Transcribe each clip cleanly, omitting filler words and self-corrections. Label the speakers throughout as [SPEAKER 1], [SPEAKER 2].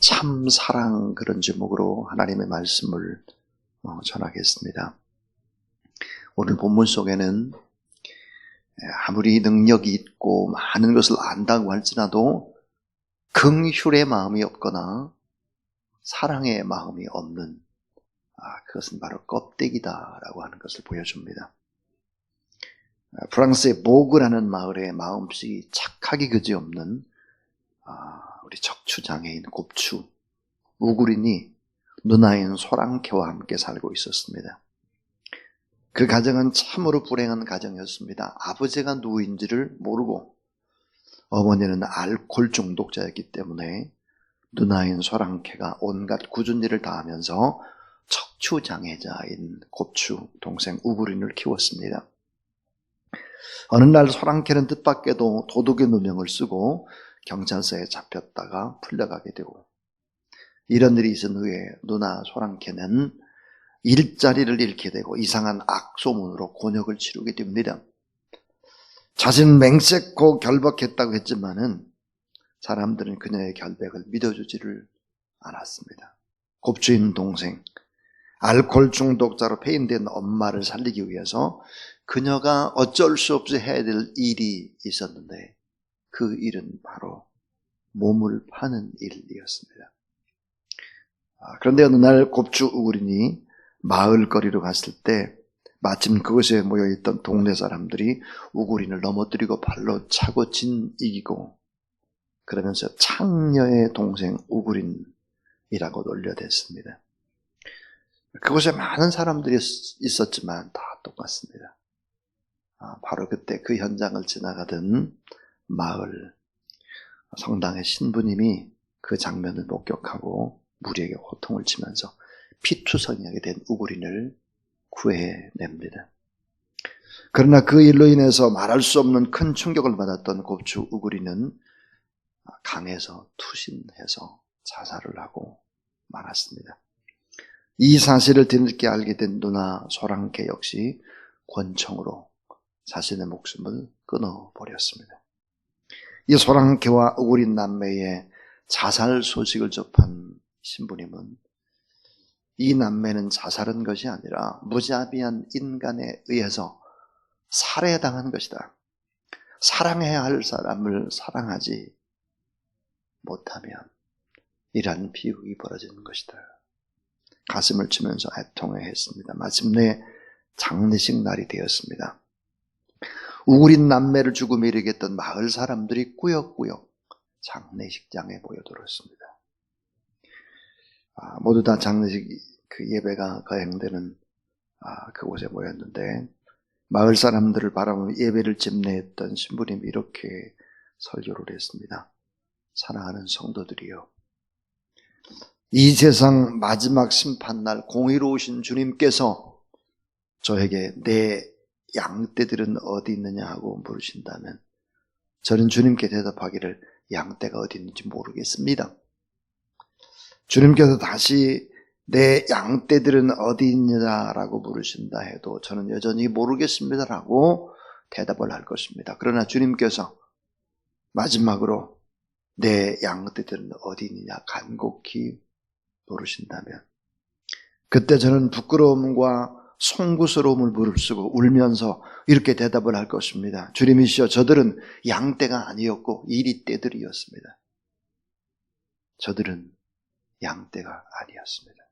[SPEAKER 1] 참 사랑, 그런 제목으로 하나님의 말씀을 전하겠습니다. 오늘 본문 속에는 아무리 능력이 있고 많은 것을 안다고 할지라도 긍휼의 마음이 없거나 사랑의 마음이 없는, 그것은 바로 껍데기다라고 하는 것을 보여줍니다. 프랑스의 보그라는 마을에 마음씨 착하기 그지없는 우리 척추장애인 곱추 우구린이 누나인 소랑케와 함께 살고 있었습니다. 그 가정은 참으로 불행한 가정이었습니다. 아버지가 누구인지를 모르고 어머니는 알코올 중독자였기 때문에 누나인 소랑케가 온갖 굳은 일을 다하면서 척추장애자인 곱추 동생 우구린을 키웠습니다. 어느 날 소랑케는 뜻밖에도 도둑의 누명을 쓰고 경찰서에 잡혔다가 풀려가게 되고, 이런 일이 있은 후에 누나 소랑케는 일자리를 잃게 되고 이상한 악소문으로 곤욕을 치르게 됩니다. 자신은 맹세코 결박했다고 했지만은 사람들은 그녀의 결백을 믿어주지를 않았습니다. 곱추인 동생, 알코올 중독자로 폐인된 엄마를 살리기 위해서 그녀가 어쩔 수 없이 해야 될 일이 있었는데, 그 일은 바로 몸을 파는 일이었습니다. 그런데 어느 날 곱추 우구린이 마을 거리로 갔을 때 마침 그곳에 모여있던 동네 사람들이 우구린을 넘어뜨리고 발로 차고 이기고, 그러면서 창녀의 동생 우구린이라고 놀려댔습니다. 그곳에 많은 사람들이 있었지만 다 똑같습니다. 바로 그때 그 현장을 지나가던 마을 성당의 신부님이 그 장면을 목격하고 무리에게 호통을 치면서 피투성이하게 된 우구린을 구해냅니다. 그러나 그 일로 인해서 말할 수 없는 큰 충격을 받았던 곱추 우구린은 강에서 투신해서 자살을 하고 말았습니다. 이 사실을 뒤늦게 알게 된 누나 소랑케 역시 권총으로 자신의 목숨을 끊어버렸습니다. 이 소랑케와 우구린 남매의 자살 소식을 접한 신부님은 이 남매는 자살한 것이 아니라 무자비한 인간에 의해서 살해당한 것이다. 사랑해야 할 사람을 사랑하지 못하면 이러한 비극이 벌어지는 것이다. 가슴을 치면서 애통해했습니다. 마침내 장례식 날이 되었습니다. 우구린 남매를 죽음에 이르게 했던 마을 사람들이 꾸역꾸역 장례식장에 모여들었습니다. 모두 다 장례식 그 예배가 거행되는 그곳에 모였는데, 마을 사람들을 바라보며 예배를 집례했던 신부님이 이렇게 설교를 했습니다. 사랑하는 성도들이여, 이 세상 마지막 심판날 공의로우신 주님께서 저에게 내 양떼들은 어디 있느냐 하고 물으신다면 저는 주님께 대답하기를 양떼가 어디 있는지 모르겠습니다. 주님께서 다시 내 양떼들은 어디 있느냐라고 물으신다 해도 저는 여전히 모르겠습니다라고 대답을 할 것입니다. 그러나 주님께서 마지막으로 내 양떼들은 어디 있느냐 간곡히 물으신다면 그때 저는 부끄러움과 송구스러움을 무릅쓰고 울면서 이렇게 대답을 할 것입니다. 주님이시여, 저들은 양떼가 아니었고 이리떼들이었습니다. 저들은 양떼가 아니었습니다.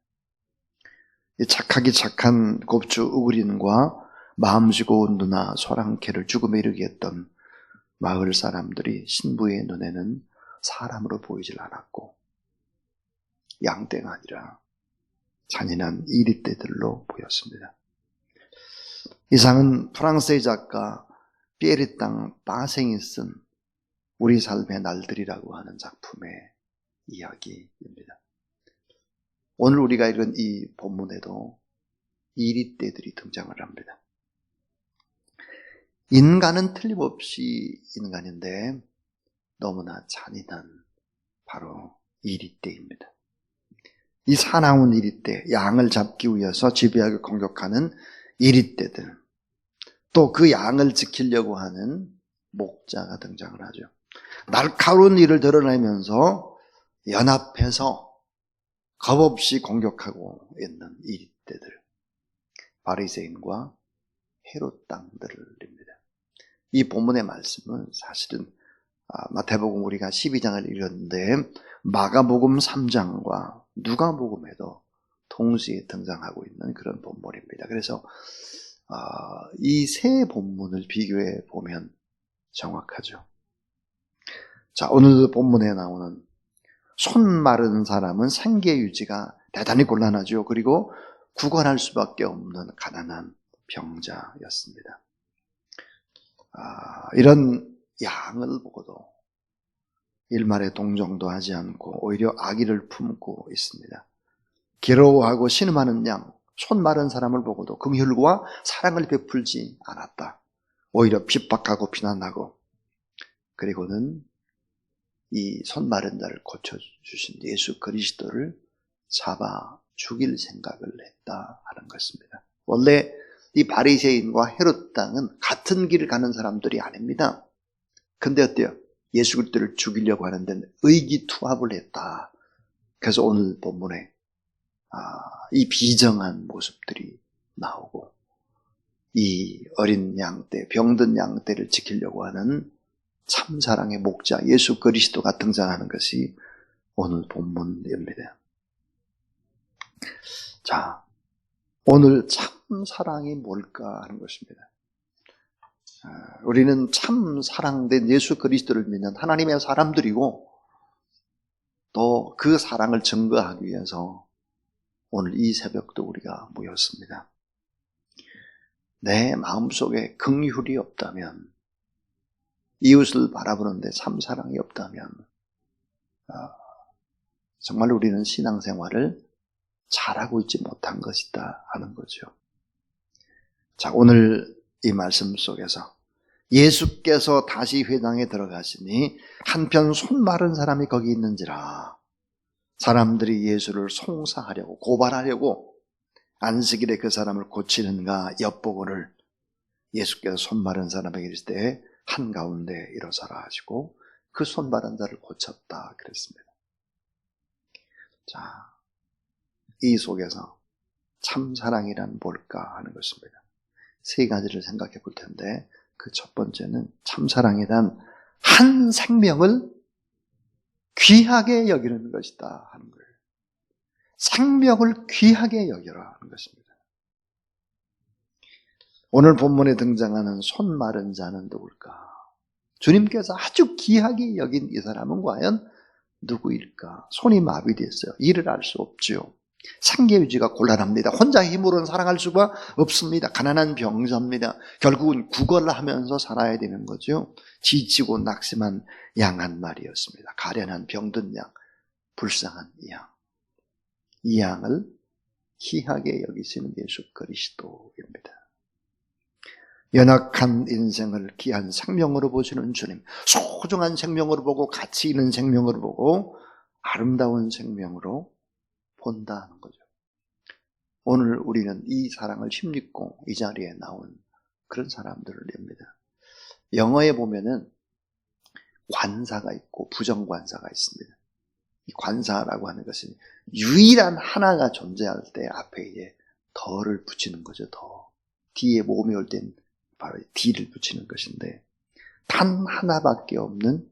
[SPEAKER 1] 이 착하기 착한 곱추 우구린과 마음씨 고운 누나 소랑케를 죽음에 이르게 했던 마을 사람들이 신부의 눈에는 사람으로 보이질 않았고 양떼가 아니라 잔인한 이리떼들로 보였습니다. 이상은 프랑스의 작가 피에르땅 바생이 쓴 우리 삶의 날들이라고 하는 작품의 이야기입니다. 오늘 우리가 읽은 이 본문에도 이리떼들이 등장을 합니다. 인간은 틀림없이 인간인데 너무나 잔인한 바로 이리떼입니다. 이 사나운 이리떼, 양을 잡기 위해서 집요하게 공격하는 이리떼들, 또 그 양을 지키려고 하는 목자가 등장을 하죠. 날카로운 일을 드러내면서 연합해서 겁없이 공격하고 있는 이 때들, 바리새인과 헤롯 당들입니다. 이 본문의 말씀은 사실은 마태복음 우리가 12장을 읽었는데 마가복음 3장과 누가복음에도 동시에 등장하고 있는 그런 본문입니다. 그래서 이 세 본문을 비교해 보면 정확하죠. 자, 오늘 본문에 나오는 손 마른 사람은 생계 유지가 대단히 곤란하죠. 그리고 구걸할 수밖에 없는 가난한 병자였습니다. 이런 양을 보고도 일말의 동정도 하지 않고 오히려 악의를 품고 있습니다. 괴로워하고 신음하는 양, 손 마른 사람을 보고도 긍휼과 사랑을 베풀지 않았다. 오히려 핍박하고 비난하고, 그리고는 이 손 마른 자를 고쳐주신 예수 그리스도를 잡아 죽일 생각을 했다 하는 것입니다. 원래 이 바리새인과 헤롯 당은 같은 길을 가는 사람들이 아닙니다. 근데 어때요? 예수 그리스도를 죽이려고 하는데 의기투합을 했다. 그래서 오늘 본문에 이 비정한 모습들이 나오고, 이 어린 양떼, 병든 양떼를 지키려고 하는 참사랑의 목자 예수 그리스도가 등장하는 것이 오늘 본문입니다. 자, 오늘 참사랑이 뭘까 하는 것입니다. 우리는 참 사랑된 예수 그리스도를 믿는 하나님의 사람들이고, 또 그 사랑을 증거하기 위해서 오늘 이 새벽도 우리가 모였습니다. 내 마음속에 긍휼이 없다면, 이웃을 바라보는데 참 사랑이 없다면 정말 우리는 신앙생활을 잘하고 있지 못한 것이다 하는 거죠. 자, 오늘 이 말씀 속에서 예수께서 다시 회당에 들어가시니 한편 손 마른 사람이 거기 있는지라. 사람들이 예수를 송사하려고, 고발하려고 안식일에 그 사람을 고치는가 엿보고를 예수께서 손 마른 사람에게 이르실 때 한가운데 일어서라 하시고 그 손 마른 자를 고쳤다 그랬습니다. 자, 이 속에서 참사랑이란 뭘까 하는 것입니다. 세 가지를 생각해 볼 텐데, 그 첫 번째는 참사랑이란 한 생명을 귀하게 여기는 것이다 하는 거예요. 생명을 귀하게 여겨라 하는 것입니다. 오늘 본문에 등장하는 손 마른 자는 누굴까? 주님께서 아주 귀하게 여긴 이 사람은 과연 누구일까? 손이 마비됐어요. 일을 할 수 없죠. 생계 유지가 곤란합니다. 혼자 힘으로는 살아갈 수가 없습니다. 가난한 병자입니다. 결국은 구걸하면서 살아야 되는 거죠. 지치고 낙심한 양 한 마리였습니다. 가련한 병든 양, 불쌍한 양. 이 양을 귀하게 여기시는 예수 그리스도입니다. 연약한 인생을 귀한 생명으로 보시는 주님, 소중한 생명으로 보고 가치 있는 생명으로 보고 아름다운 생명으로 본다는 거죠. 오늘 우리는 이 사랑을 힘입고 이 자리에 나온 그런 사람들입니다. 영어에 보면은 관사가 있고 부정관사가 있습니다. 이 관사라고 하는 것은 유일한 하나가 존재할 때 앞에 이제 더를 붙이는 거죠. 더. 뒤에 모음이 올 땐 바로 D를 붙이는 것인데, 단 하나밖에 없는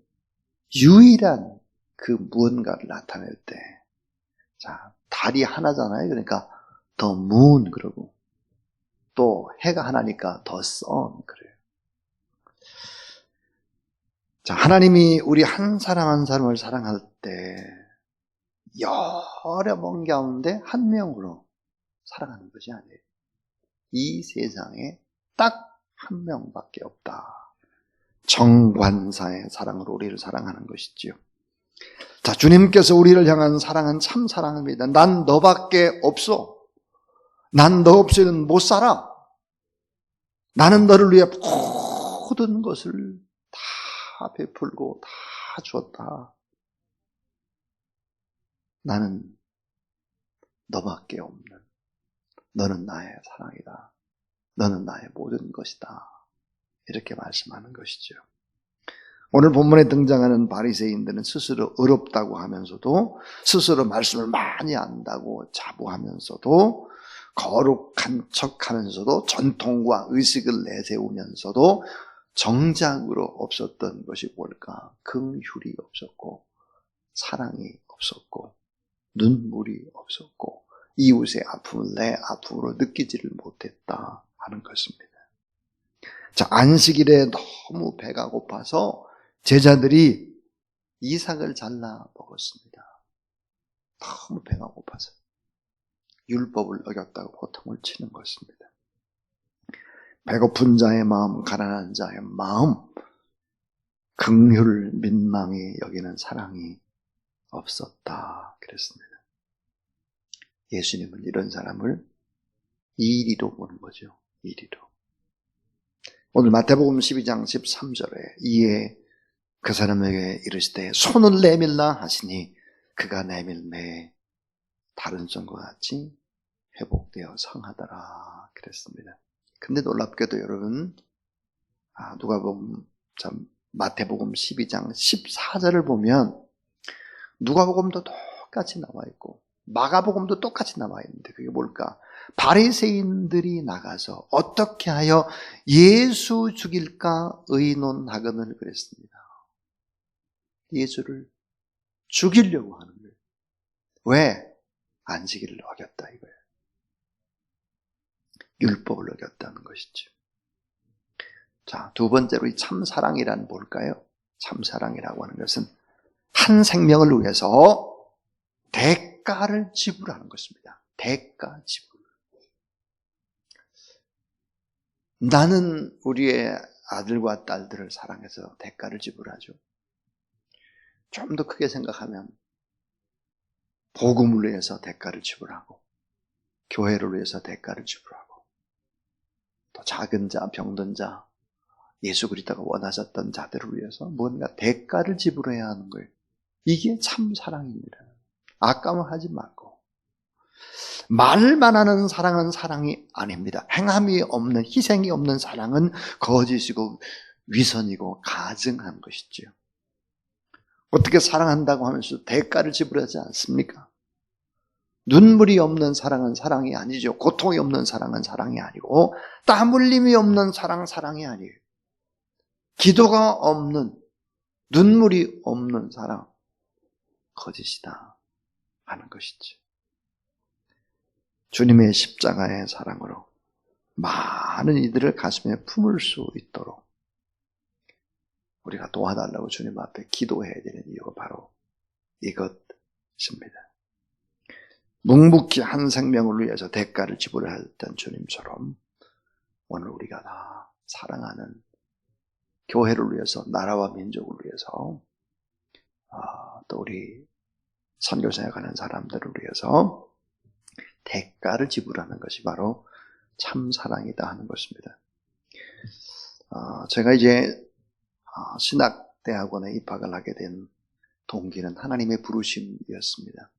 [SPEAKER 1] 유일한 그 무언가를 나타낼 때, 자, 달이 하나잖아요. 그러니까 더 moon 그러고, 또 해가 하나니까 더 sun 그래요. 자, 하나님이 우리 한 사람 한 사람을 사랑할 때 여러 명 가운데 한 명으로 사랑하는 것이 아니에요. 이 세상에 딱 한 명밖에 없다. 정관사의 사랑으로 우리를 사랑하는 것이지요. 자, 주님께서 우리를 향한 사랑은 참 사랑입니다. 난 너밖에 없어. 난 너 없이는 못 살아. 나는 너를 위해 모든 것을 다 베풀고 다 주었다. 나는 너밖에 없는, 너는 나의 사랑이다. 너는 나의 모든 것이다. 이렇게 말씀하는 것이죠. 오늘 본문에 등장하는 바리새인들은 스스로 어렵다고 하면서도, 스스로 말씀을 많이 안다고 자부하면서도, 거룩한 척하면서도, 전통과 의식을 내세우면서도 정작으로 없었던 것이 뭘까? 긍휼이 없었고, 사랑이 없었고, 눈물이 없었고, 이웃의 아픔을 내 아픔으로 느끼지를 못했다 하는 것입니다. 자, 안식일에 너무 배가 고파서 제자들이 이삭을 잘라 먹었습니다. 너무 배가 고파서 율법을 어겼다고 호통을 치는 것입니다. 배고픈 자의 마음, 가난한 자의 마음, 긍휼 민망히 여기는 사랑이 없었다 그랬습니다. 예수님은 이런 사람을 이리로 보는 거죠. 이리로. 오늘 마태복음 12장 13절에 이에 그 사람에게 이르시되 손을 내밀라 하시니 그가 내밀매 다른 손과 같이 회복되어 성하더라 그랬습니다. 근데 놀랍게도 여러분, 누가복음, 마태복음 12장 14절을 보면 누가복음도 똑같이 나와 있고 마가복음도 똑같이 나와 있는데 그게 뭘까? 바리새인들이 나가서 어떻게 하여 예수 죽일까 의논하거늘 그랬습니다. 예수를 죽이려고 하는 거예요. 왜? 안식일을 어겼다 이거예요. 율법을 어겼다는 것이죠. 자, 두 번째로 이 참사랑이란 뭘까요? 참사랑이라고 하는 것은 한 생명을 위해서 대가를 지불하는 것입니다. 대가 지불. 나는 우리의 아들과 딸들을 사랑해서 대가를 지불하죠. 좀 더 크게 생각하면 복음을 위해서 대가를 지불하고 교회를 위해서 대가를 지불하고 또 작은 자, 병든 자, 예수 그리스도가 원하셨던 자들을 위해서 뭔가 대가를 지불해야 하는 거예요. 이게 참 사랑입니다. 아까워하지 말고. 말만 하는 사랑은 사랑이 아닙니다. 행함이 없는, 희생이 없는 사랑은 거짓이고 위선이고 가증한 것이지요. 어떻게 사랑한다고 하면서 대가를 지불하지 않습니까? 눈물이 없는 사랑은 사랑이 아니죠. 고통이 없는 사랑은 사랑이 아니고 땀 흘림이 없는 사랑이 아니에요. 기도가 없는, 눈물이 없는 사랑, 거짓이다 하는 것이지. 주님의 십자가의 사랑으로 많은 이들을 가슴에 품을 수 있도록 우리가 도와달라고 주님 앞에 기도해야 되는 이유가 바로 이것입니다. 묵묵히 한 생명을 위해서 대가를 지불했던 주님처럼 오늘 우리가 다 사랑하는 교회를 위해서, 나라와 민족을 위해서, 또 우리 선교사역하는 사람들을 위해서 대가를 지불하는 것이 바로 참 사랑이다 하는 것입니다. 제가 이제 신학대학원에 입학을 하게 된 동기는 하나님의 부르심이었습니다.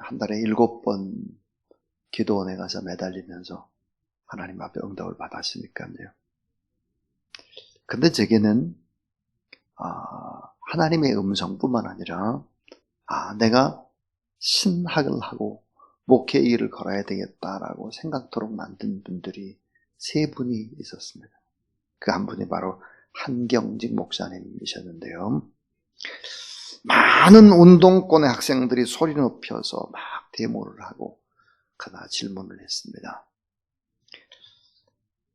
[SPEAKER 1] 한 달에 7번 기도원에 가서 매달리면서 하나님 앞에 응답을 받았으니까요. 근데 제게는 하나님의 음성뿐만 아니라 내가 신학을 하고 목회 일을 걸어야 되겠다라고 생각토록 만든 분들이 3분이 있었습니다. 그 한 분이 바로 한경직 목사님이셨는데요. 많은 운동권의 학생들이 소리 높여서 막 데모를 하고 그러나 질문을 했습니다.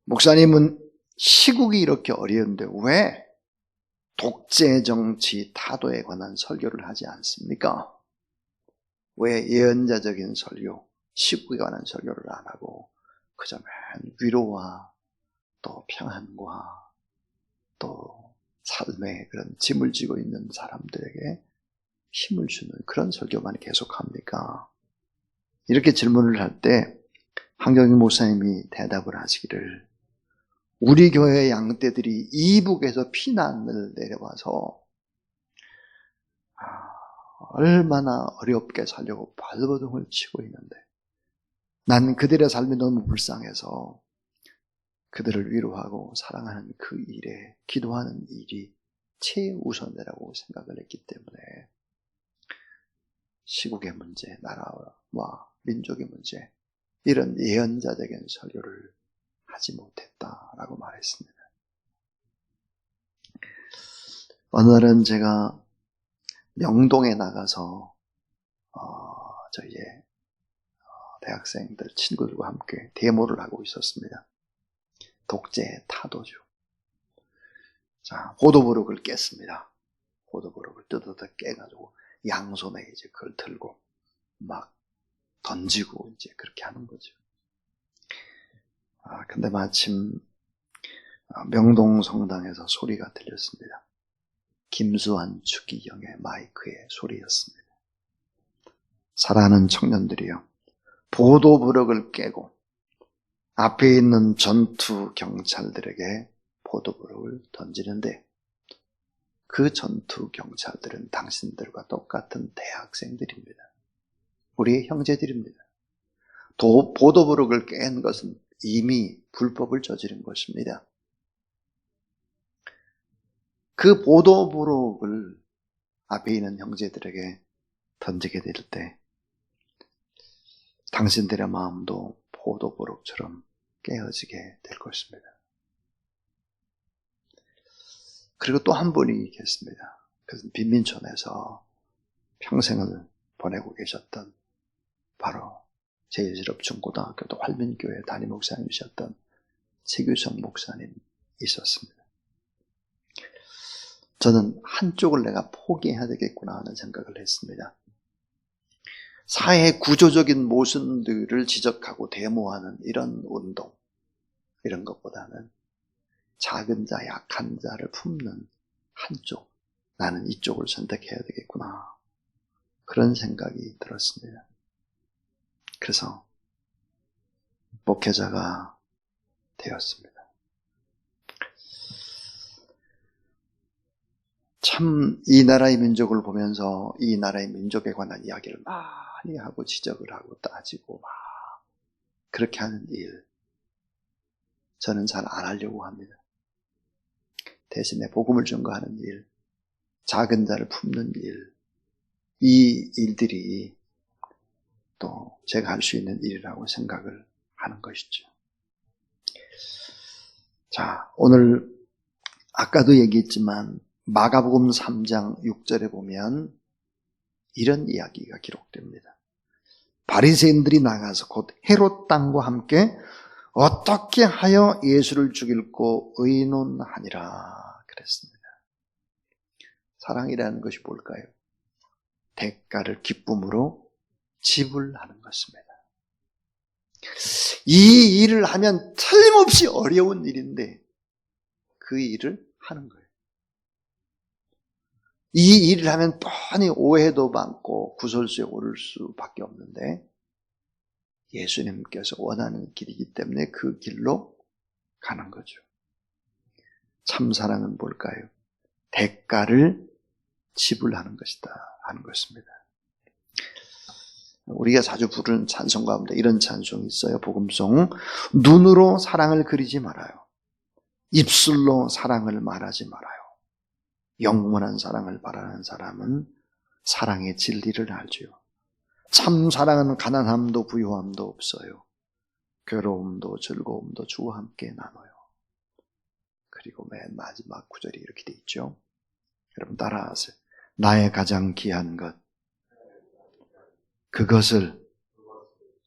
[SPEAKER 1] 목사님은 시국이 이렇게 어려운데 왜 독재 정치 타도에 관한 설교를 하지 않습니까? 왜 예언자적인 설교, 시국에 관한 설교를 안 하고 그저 맨 위로와 또 평안과 또 삶의 그런 짐을 지고 있는 사람들에게 힘을 주는 그런 설교만 계속합니까? 이렇게 질문을 할 때 한경희 목사님이 대답을 하시기를 우리 교회 양떼들이 이북에서 피난을 내려와서 얼마나 어렵게 살려고 발버둥을 치고 있는데 난 그들의 삶이 너무 불쌍해서 그들을 위로하고 사랑하는 그 일에 기도하는 일이 최우선이라고 생각을 했기 때문에 시국의 문제, 나라와 민족의 문제, 이런 예언자적인 설교를 하지 못했다라고 말했습니다. 어느 날은 제가 명동에 나가서 저희의 대학생들 친구들과 함께 데모를 하고 있었습니다. 독재 타도죠. 자, 보도부록을 깼습니다. 보도부록을 뜯어서 깨가지고 양손에 이제 그걸 들고 막 던지고 이제 그렇게 하는 거죠. 근데 마침 명동 성당에서 소리가 들렸습니다. 김수환 추기경의 마이크의 소리였습니다. 사랑하는 청년들이요, 보도부록을 깨고 앞에 있는 전투 경찰들에게 보도부록을 던지는데, 그 전투 경찰들은 당신들과 똑같은 대학생들입니다. 우리의 형제들입니다. 보도부록을 깬 것은 이미 불법을 저지른 것입니다. 그 보도부록을 앞에 있는 형제들에게 던지게 될 때 당신들의 마음도 보도부록처럼 깨어지게 될 것입니다. 그리고 또 한 분이 계십니다. 그것은 빈민촌에서 평생을 보내고 계셨던 바로 제1실업중고등학교도 활민교회 담임 목사님이셨던 최규성 목사님 있었습니다. 저는 한쪽을 내가 포기해야 되겠구나 하는 생각을 했습니다. 사회의 구조적인 모순들을 지적하고 데모하는 이런 운동, 이런 것보다는 작은 자, 약한 자를 품는 한쪽, 나는 이쪽을 선택해야 되겠구나, 그런 생각이 들었습니다. 그래서 목회자가 되었습니다. 참 이 나라의 민족을 보면서 이 나라의 민족에 관한 이야기를 많이 하고 지적을 하고 따지고 막 그렇게 하는 일, 저는 잘 안 하려고 합니다. 대신에 복음을 전가하는 일, 작은 자를 품는 일, 이 일들이 또 제가 할 수 있는 일이라고 생각을 하는 것이죠. 자, 오늘 아까도 얘기했지만 마가복음 3장 6절에 보면 이런 이야기가 기록됩니다. 바리새인들이 나가서 곧 헤롯 땅과 함께 어떻게 하여 예수를 죽일고 의논하니라 그랬습니다. 사랑이라는 것이 뭘까요? 대가를 기쁨으로 지불하는 것입니다. 이 일을 하면 틀림없이 어려운 일인데 그 일을 하는 거예요. 이 일을 하면 뻔히 오해도 받고 구설수에 오를 수밖에 없는데 예수님께서 원하는 길이기 때문에 그 길로 가는 거죠. 참 사랑은 뭘까요? 대가를 지불하는 것이다 하는 것입니다. 우리가 자주 부르는 찬송 가운데 이런 찬송이 있어요. 복음송. 눈으로 사랑을 그리지 말아요. 입술로 사랑을 말하지 말아요. 영원한 사랑을 바라는 사람은 사랑의 진리를 알죠. 참 사랑은 가난함도 부유함도 없어요. 괴로움도 즐거움도 주와 함께 나눠요. 그리고 맨 마지막 구절이 이렇게 돼 있죠. 여러분 따라하세요. 나의 가장 귀한 것, 그것을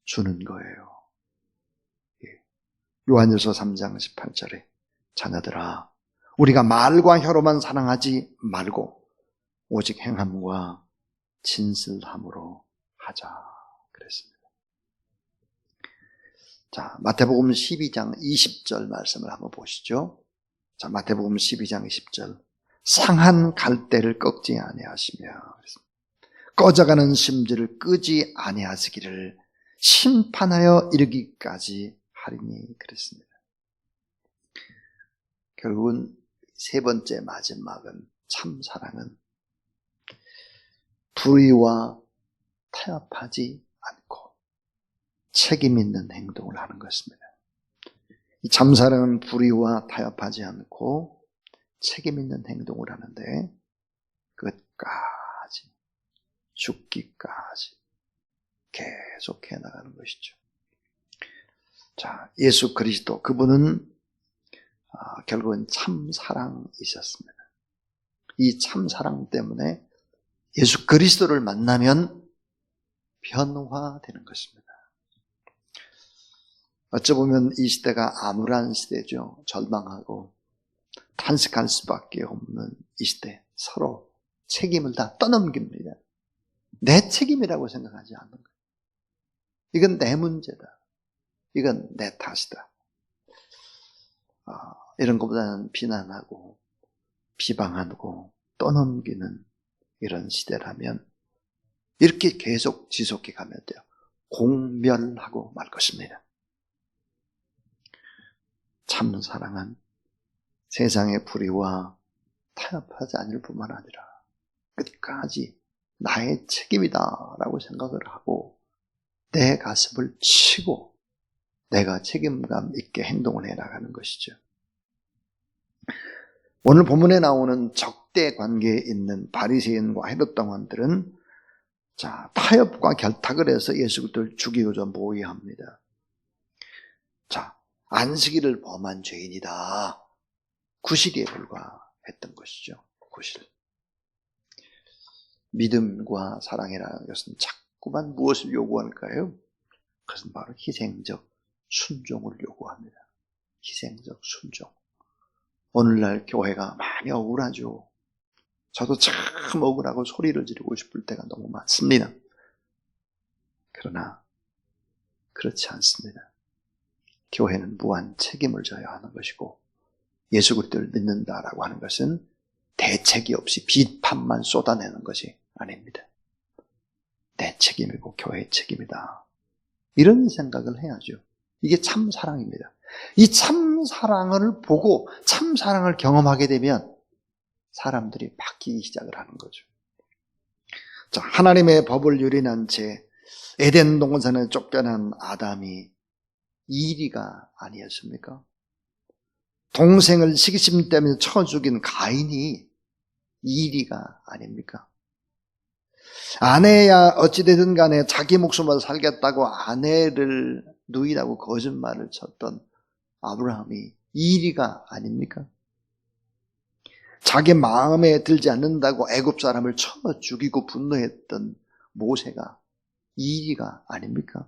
[SPEAKER 1] 주는 거예요. 요한일서 3장 18절에 자녀들아, 우리가 말과 혀로만 사랑하지 말고 오직 행함과 진실함으로 하자 그랬습니다. 자, 마태복음 12장 20절 말씀을 한번 보시죠. 자, 마태복음 12장 20절. 상한 갈대를 꺾지 아니하시며 꺼져가는 심지를 끄지 아니하시기를 심판하여 이르기까지 하리니 그랬습니다. 결국은 세 번째 마지막은 참 사랑은 불의와 타협하지 않고 책임 있는 행동을 하는 것입니다. 이 참사랑은 불의와 타협하지 않고 책임 있는 행동을 하는데 끝까지, 죽기까지 계속해 나가는 것이죠. 자, 예수 그리스도, 그분은 결국은 참사랑이셨습니다. 이 참사랑 때문에 예수 그리스도를 만나면 변화되는 것입니다. 어찌 보면 이 시대가 암울한 시대죠. 절망하고 탄식할 수밖에 없는 이 시대, 서로 책임을 다 떠넘깁니다. 내 책임이라고 생각하지 않는 거예요. 이건 내 문제다. 이건 내 탓이다. 이런 것보다는 비난하고 비방하고 떠넘기는 이런 시대라면 이렇게 계속 지속해 가면 돼요. 공멸하고 말 것입니다. 참 사랑은 세상의 불의와 타협하지 않을 뿐만 아니라 끝까지 나의 책임이다라고 생각을 하고 내 가슴을 치고 내가 책임감 있게 행동을 해나가는 것이죠. 오늘 본문에 나오는 적대 관계에 있는 바리새인과 헤롯 당원들은 타협과 결탁을 해서 예수 그리스도를 죽이고자 모의합니다. 안식일을 범한 죄인이다. 구실에 불과했던 것이죠. 구실. 믿음과 사랑이라는 것은 자꾸만 무엇을 요구할까요? 그것은 바로 희생적 순종을 요구합니다. 희생적 순종. 오늘날 교회가 많이 억울하죠. 저도 참 억울하고 소리를 지르고 싶을 때가 너무 많습니다. 그러나 그렇지 않습니다. 교회는 무한 책임을 져야 하는 것이고 예수 그리스도를 믿는다라고 하는 것은 대책이 없이 비판만 쏟아내는 것이 아닙니다. 내 책임이고 교회의 책임이다. 이런 생각을 해야죠. 이게 참 사랑입니다. 이 참 사랑을 보고 참 사랑을 경험하게 되면 사람들이 바뀌기 시작을 하는 거죠. 하나님의 법을 유린한 채 에덴 동산에 쫓겨난 아담이 이리가 아니었습니까? 동생을 시기심 때문에 쳐 죽인 가인이 이리가 아닙니까? 아내야 어찌되든 간에 자기 목숨을 살겠다고 아내를 누이라고 거짓말을 쳤던 아브라함이 이리가 아닙니까? 자기 마음에 들지 않는다고 애굽 사람을 쳐 죽이고 분노했던 모세가 이리가 아닙니까?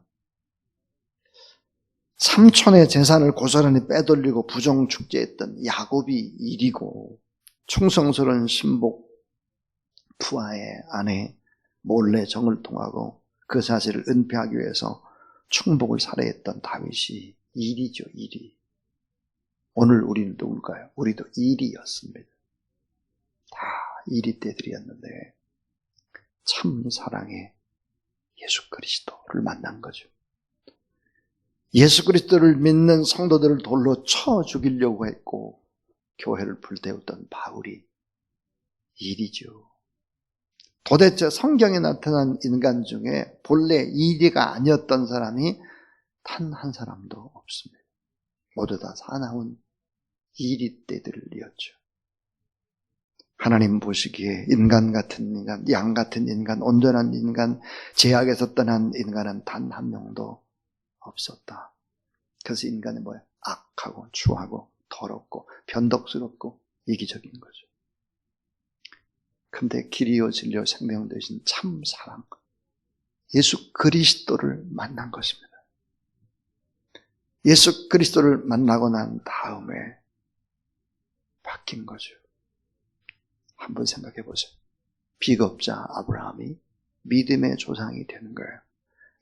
[SPEAKER 1] 삼촌의 재산을 고스란히 빼돌리고 부정축제했던 야곱이 이리고 충성스러운 신복 푸아의 아내 몰래 정을 통하고 그 사실을 은폐하기 위해서 충복을 살해했던 다윗이 이리죠. 이리. 오늘 우리는 누굴까요? 우리도 이리였습니다. 다 이리 때들이었는데 참 사랑의 예수 그리스도를 만난 거죠. 예수 그리스도를 믿는 성도들을 돌로 쳐 죽이려고 했고 교회를 불태웠던 바울이 이리죠. 도대체 성경에 나타난 인간 중에 본래 이리가 아니었던 사람이 단 한 사람도 없습니다. 모두 다 사나운 이리떼들이었죠. 하나님 보시기에 인간 같은 인간, 양 같은 인간, 온전한 인간, 죄악에서 떠난 인간은 단 한 명도 없었다. 그래서 인간은 뭐예요? 악하고 추하고 더럽고 변덕스럽고 이기적인 거죠. 근데 길이요 진리요 생명 되신 참 사랑 예수 그리스도를 만난 것입니다. 예수 그리스도를 만나고 난 다음에 바뀐 거죠. 한번 생각해 보세요. 비겁자 아브라함이 믿음의 조상이 되는 거예요.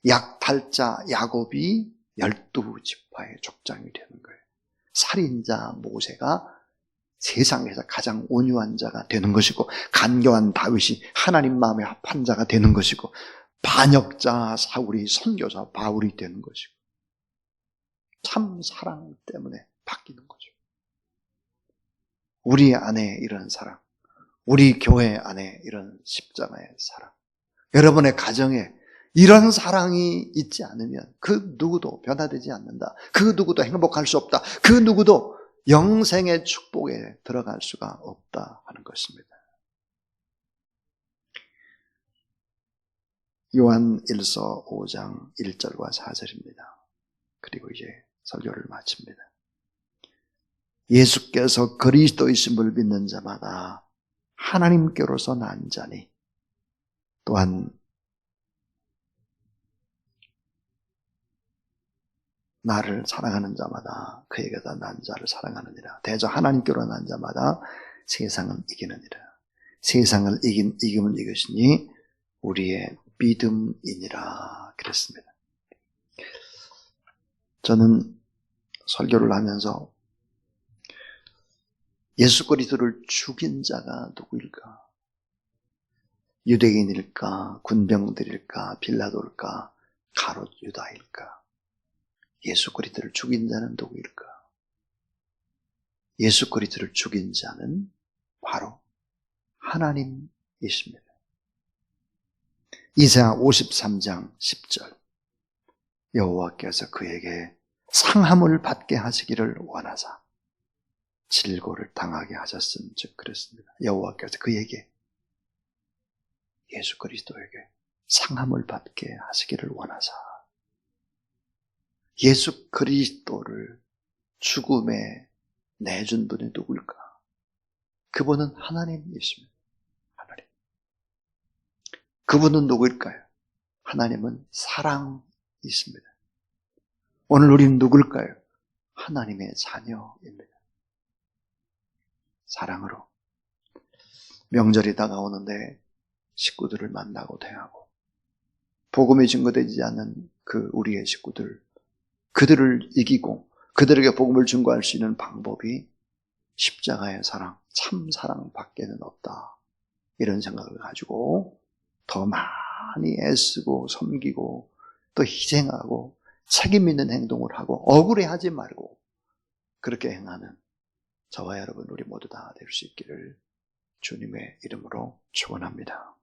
[SPEAKER 1] 약탈자 야곱이 12지파의 족장이 되는 거예요. 살인자 모세가 세상에서 가장 온유한 자가 되는 것이고 간교한 다윗이 하나님 마음에 합한 자가 되는 것이고 반역자 사울이 선교사 바울이 되는 것이고 참 사랑 때문에 바뀌는 거죠. 우리 안에 이런 사랑, 우리 교회 안에 이런 십자가의 사랑, 여러분의 가정에 이런 사랑이 있지 않으면 그 누구도 변화되지 않는다. 그 누구도 행복할 수 없다. 그 누구도 영생의 축복에 들어갈 수가 없다 하는 것입니다. 요한 1서 5장 1절과 4절입니다. 그리고 이제 설교를 마칩니다. 예수께서 그리스도이심을 믿는 자마다 하나님께로서 난 자니 또한 나를 사랑하는 자마다 그에게다 난 자를 사랑하느니라. 대저 하나님께로 난 자마다 세상을 이기느니라. 세상을 이기면 이것이니 우리의 믿음이니라 그랬습니다. 저는 설교를 하면서 예수 그리스도를 죽인 자가 누구일까? 유대인일까? 군병들일까? 빌라도일까? 가롯 유다일까? 예수 그리스도를 죽인 자는 누구일까? 예수 그리스도를 죽인 자는 바로 하나님이십니다. 이사야 53장 10절 여호와께서 그에게 상함을 받게 하시기를 원하사 질고를 당하게 하셨음즉 그랬습니다. 여호와께서 그에게 예수 그리스도에게 상함을 받게 하시기를 원하사 예수 그리스도를 죽음에 내준 분이 누굴까? 그분은 하나님이십니다. 하나님. 그분은 누구일까요? 하나님은 사랑이십니다. 오늘 우리는 누굴까요? 하나님의 자녀입니다. 사랑으로 명절이 다가오는데 식구들을 만나고 대하고 복음이 증거되지 않는 그 우리의 식구들 그들을 이기고 그들에게 복음을 증거할 수 있는 방법이 십자가의 사랑, 참 사랑 밖에는 없다. 이런 생각을 가지고 더 많이 애쓰고 섬기고 또 희생하고 책임 있는 행동을 하고 억울해하지 말고 그렇게 행하는 저와 여러분 우리 모두 다 될 수 있기를 주님의 이름으로 축원합니다.